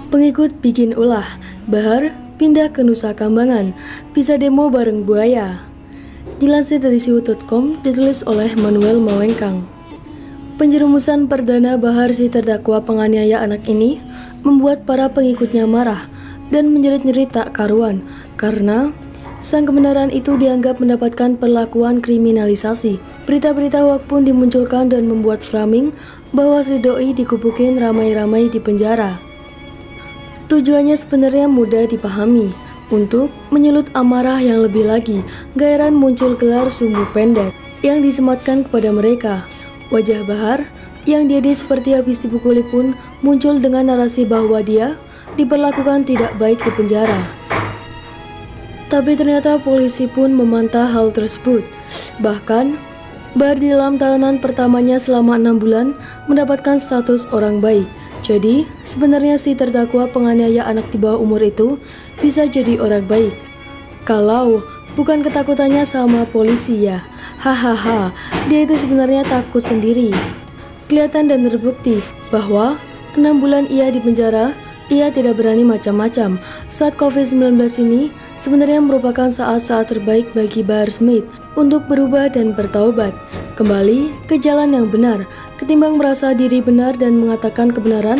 Pengikut bikin ulah, Bahar pindah ke Nusa Kambangan, bisa demo bareng buaya. Dilansir dari siwut.com, ditulis oleh Manuel Mawengkang. Penjerumusan perdana Bahar si terdakwa penganiaya anak ini membuat para pengikutnya marah dan menjerit-jerit tak karuan karena sang kebenaran itu dianggap mendapatkan perlakuan kriminalisasi. Berita-berita hoax pun dimunculkan dan membuat framing bahwa si doi dikubukin ramai-ramai di penjara. Tujuannya sebenarnya mudah dipahami, untuk menyulut amarah yang lebih lagi. Gak heran muncul gelar sumbu pendek yang disematkan kepada mereka. Wajah Bahar yang diedit seperti habis dipukuli pun muncul dengan narasi bahwa dia diperlakukan tidak baik di penjara. Tapi ternyata polisi pun memantah hal tersebut. Bahkan, Bahar di dalam tahanan pertamanya selama 6 bulan mendapatkan status orang baik. Jadi, sebenarnya si terdakwa penganiaya anak di bawah umur itu bisa jadi orang baik. Kalau bukan ketakutannya sama polisi ya. Hahaha, dia itu sebenarnya takut sendiri. Kelihatan dan terbukti bahwa 6 bulan ia di penjara, ia tidak berani macam-macam. Saat COVID-19 ini sebenarnya merupakan saat-saat terbaik bagi Bahar Smith untuk berubah dan bertaubat kembali ke jalan yang benar, ketimbang merasa diri benar dan mengatakan kebenaran.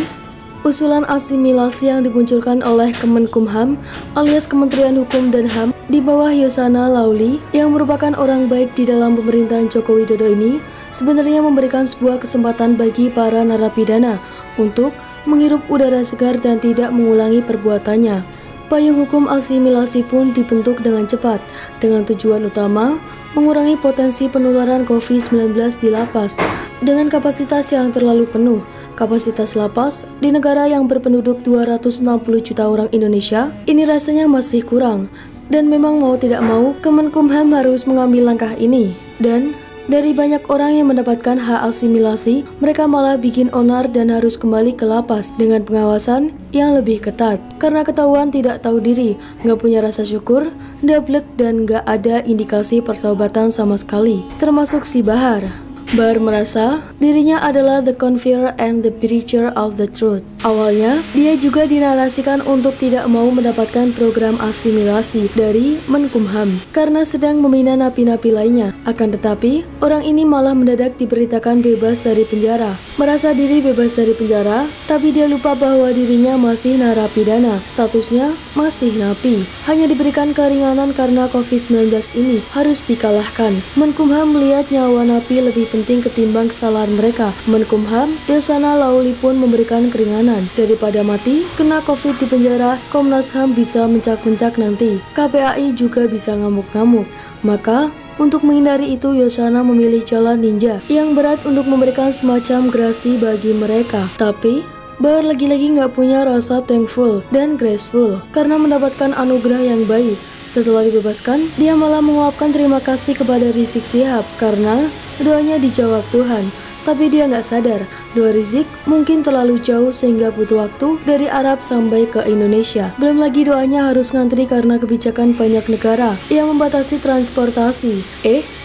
Usulan asimilasi yang dimunculkan oleh Kemenkumham alias Kementerian Hukum dan HAM di bawah Yasona Lawli yang merupakan orang baik di dalam pemerintahan Joko Widodo ini sebenarnya memberikan sebuah kesempatan bagi para narapidana untuk menghirup udara segar dan tidak mengulangi perbuatannya. Payung hukum asimilasi pun dibentuk dengan cepat dengan tujuan utama mengurangi potensi penularan COVID-19 di lapas. Dengan kapasitas yang terlalu penuh, kapasitas lapas di negara yang berpenduduk 260 juta orang Indonesia ini rasanya masih kurang. Dan memang mau tidak mau, Kemenkumham harus mengambil langkah ini. Dan dari banyak orang yang mendapatkan hak asimilasi, mereka malah bikin onar dan harus kembali ke lapas dengan pengawasan yang lebih ketat. Karena ketahuan tidak tahu diri, nggak punya rasa syukur, dablek dan nggak ada indikasi pertobatan sama sekali. Termasuk si Bahar. Bahar merasa dirinya adalah the conveyor and the preacher of the truth. Awalnya, dia juga dinarasikan untuk tidak mau mendapatkan program asimilasi dari Menkumham karena sedang membina napi-napi lainnya. Akan tetapi, orang ini malah mendadak diberitakan bebas dari penjara. Merasa diri bebas dari penjara, tapi dia lupa bahwa dirinya masih narapidana, statusnya masih napi. Hanya diberikan keringanan karena COVID-19 ini harus dikalahkan. Menkumham melihat nyawa napi lebih penting ketimbang kesalahan mereka. Menkumham, Yasona Lawli pun memberikan keringanan. Daripada mati, kena COVID di penjara, Komnas HAM bisa mencak-mencak nanti. KPAI juga bisa ngamuk-ngamuk. Maka, untuk menghindari itu, Yasona memilih jalan ninja yang berat untuk memberikan semacam gerasi bagi mereka. Tapi, Bahar lagi-lagi nggak punya rasa thankful dan graceful karena mendapatkan anugerah yang baik. Setelah dibebaskan, dia malah menguapkan terima kasih kepada Rizik Syihab karena doanya dijawab Tuhan. Tapi dia nggak sadar, doa Rizik mungkin terlalu jauh sehingga butuh waktu dari Arab sampai ke Indonesia. Belum lagi doanya harus ngantri karena kebijakan banyak negara yang membatasi transportasi.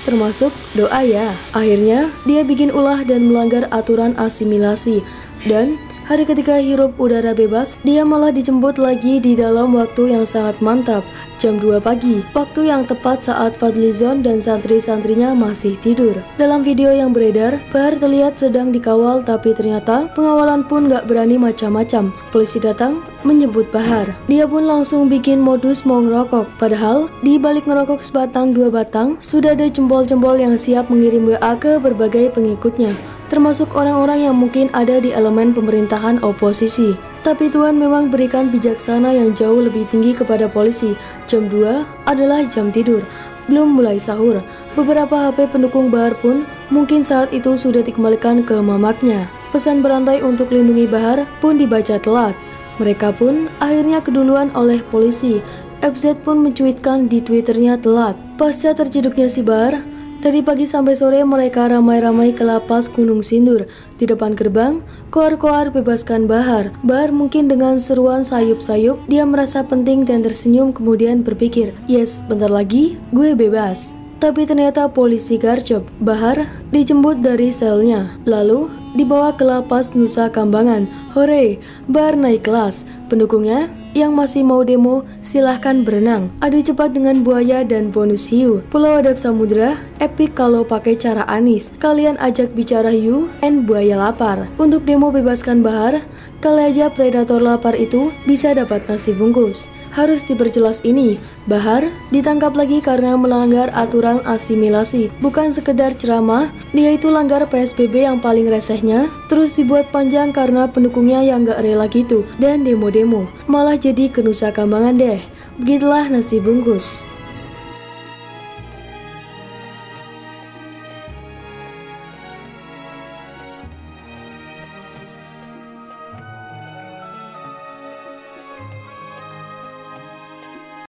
Termasuk doa ya. Akhirnya, dia bikin ulah dan melanggar aturan asimilasi. Dan hari ketika hirup udara bebas, dia malah dijemput lagi di dalam waktu yang sangat mantap, jam 2 pagi, waktu yang tepat saat Fadlizon dan santri-santrinya masih tidur. Dalam video yang beredar, Bahar terlihat sedang dikawal, tapi ternyata pengawalan pun gak berani macam-macam. Polisi datang menyebut Bahar. Dia pun langsung bikin modus mau ngerokok. Padahal, di balik ngerokok sebatang 2 batang, sudah ada jempol-jempol yang siap mengirim WA ke berbagai pengikutnya, termasuk orang-orang yang mungkin ada di elemen pemerintahan oposisi. Tapi Tuhan memang berikan bijaksana yang jauh lebih tinggi kepada polisi. Jam 2 adalah jam tidur, belum mulai sahur. Beberapa HP pendukung Bahar pun mungkin saat itu sudah dikembalikan ke mamaknya. Pesan berantai untuk lindungi Bahar pun dibaca telat. Mereka pun akhirnya keduluan oleh polisi. FZ pun mencuitkan di Twitternya telat. Pasca terciduknya si Bahar, dari pagi sampai sore mereka ramai-ramai ke lapas Gunung Sindur. Di depan gerbang, koar-koar bebaskan Bahar. Bahar mungkin dengan seruan sayup-sayup, dia merasa penting dan tersenyum kemudian berpikir, yes, bentar lagi gue bebas. Tapi ternyata polisi garcep. Bahar dijemput dari selnya, lalu dibawa ke lapas Nusa Kambangan. Hore, Bahar naik kelas. Pendukungnya yang masih mau demo silahkan berenang. Adu cepat dengan buaya dan bonus hiu. Pulau Adab Samudra, epic kalau pakai cara Anis. Kalian ajak bicara hiu and buaya lapar. Untuk demo bebaskan Bahar, kali aja predator lapar itu bisa dapat nasi bungkus. Harus diperjelas ini, Bahar ditangkap lagi karena melanggar aturan asimilasi. Bukan sekedar ceramah, dia itu langgar PSBB yang paling resehnya, terus dibuat panjang karena pendukungnya yang gak rela gitu, dan demo-demo. Malah jadi ke Nusa Kambangan deh. Begitulah nasi bungkus.